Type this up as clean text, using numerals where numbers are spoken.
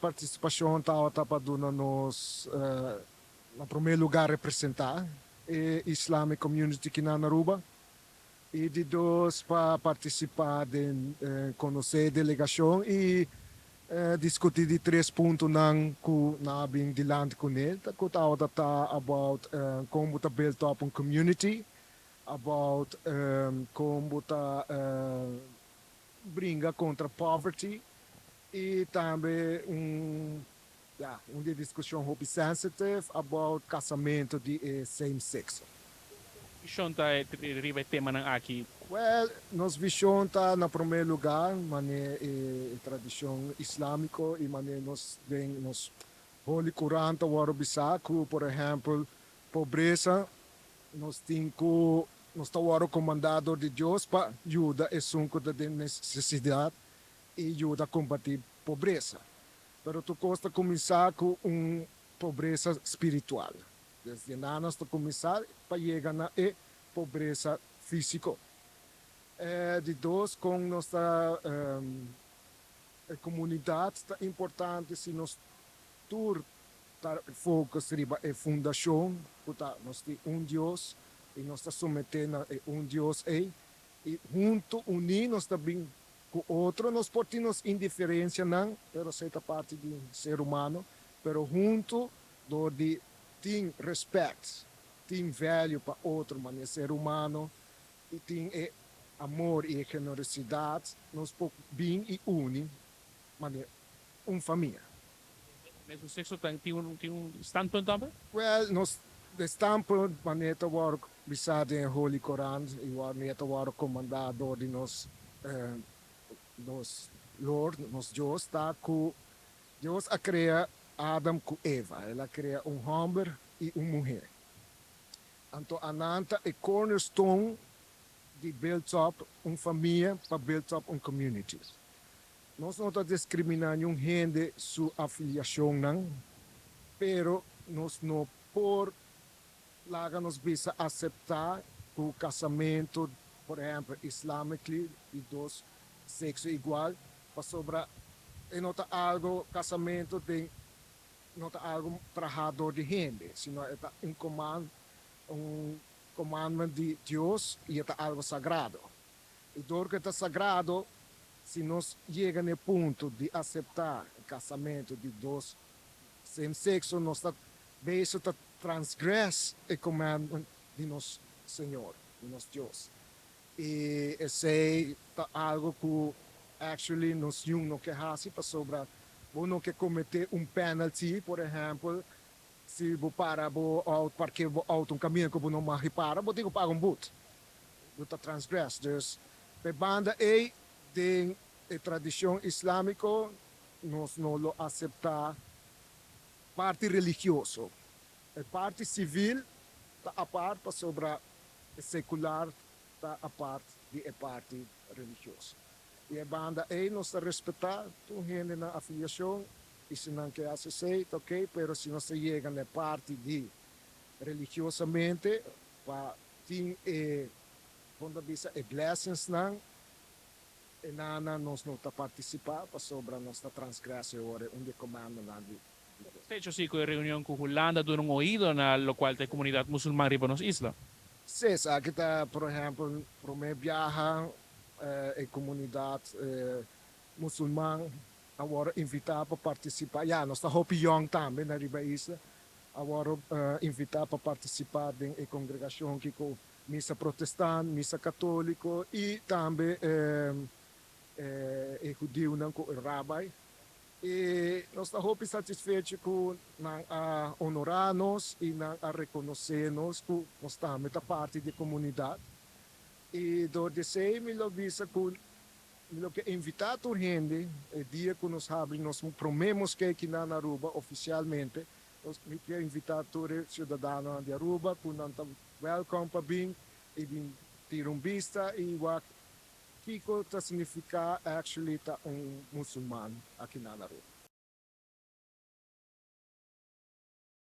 participação estava para nos, na primeiro lugar, representar a Islamic Community aqui na Aruba. E de dois, para participar de conhecer a delegação e discutir de três pontos que na bem dilante com ele. Que está about como está built up a community, about como está brinca contra poverty e também uma discussão hobby sensitive about casamento de same sex. Visyon tayo riba tema ng aki. Well, nos visão está na primeiro lugar, mané tradição islâmico e mané nos den nos Holy Quran ta waro bisaku, por exemplo, pobreza, nos tinko nos ta waro comandado de Deus para ajuda e sunco da necessidade e ajuda a combater pobreza. Pero tu costa começar com pobreza espiritual. Desde nanos tu começar para chegar na pobreza física. De dois, com nossa comunidade, é importante se nós tur focus riba a fundação, nós temos Deus e nós estamos submetendo a Deus e junto unir nós também com outro, nós podemos indiferença não, pero certa parte do ser humano, pero junto do de tem respeito, tem value para outro, mas ser humano e tem amor e generosidade, nós podemos bem e unir, mas família. Mesmo sexo tem um standpunt também? Well, nós estamos maneta war bisado em Holy Quran e war neta war comandado de nos Lord, nos Deus está com Deus a criar Adam com Eva, ela cria homem e mulher. Então ananta é cornerstone de build up família para build up community. Nós não estamos discriminando gente sua afiliação não, pero nós não por laga nos bisa aceitar o casamento, por exemplo, islâmico de dois sexo igual, para sobra e não está algo casamento tem não está algo trajador de gente, sino é um comando de Deus e é algo sagrado. E dor que está sagrado, se nós chegamos no ponto de aceitar o casamento de dois sem sexo, nós está beijo está transgress o comando de nosso Senhor, de nosso Deus. E esse é algo que actually nos não quer fazer para sobrar não quer cometer penalty, por exemplo, se você para porque auto caminho que você não mais repara, você tem que pagar boot. Você transgress. Dus, a banda de tradição islâmica, nós não lo aceitamos parte religiosa. A parte civil está a parte para sobrar secular, está a parte de parte religiosa. E a banda nós respeitar tu gente na afiliação e se não quer aceitar, ok, pero se nós chega na parte de religiosamente para ter quando bisa blessings não e nana nós não está participar para sobra nossa transgressão ora onde comando na De hecho, sí, con reunión con Holanda, doon oído na lo cual te comunidad musulmán riba nos isla. Sim, aqui está, por exemplo, para mim viajar a comunidade muçulmana agora invitar para participar. Nós está Hopi Young também na Riba Isla. Agora invitar para participar da congregação que com missa protestante, missa católica e também judeu não com o rabbi. E nós estamos satisfeitos com honorar-nos e reconhecer-nos que nós estamos parte da comunidade. E do desejo, me visa que me que invitar a gente, o dia que nós abrimos, nós promemos que aqui na Aruba, oficialmente, nós queremos invitar os cidadãos de Aruba, que não estão welcome para vir e ter vista e o que significa actually muçulmano aqui na Aruba.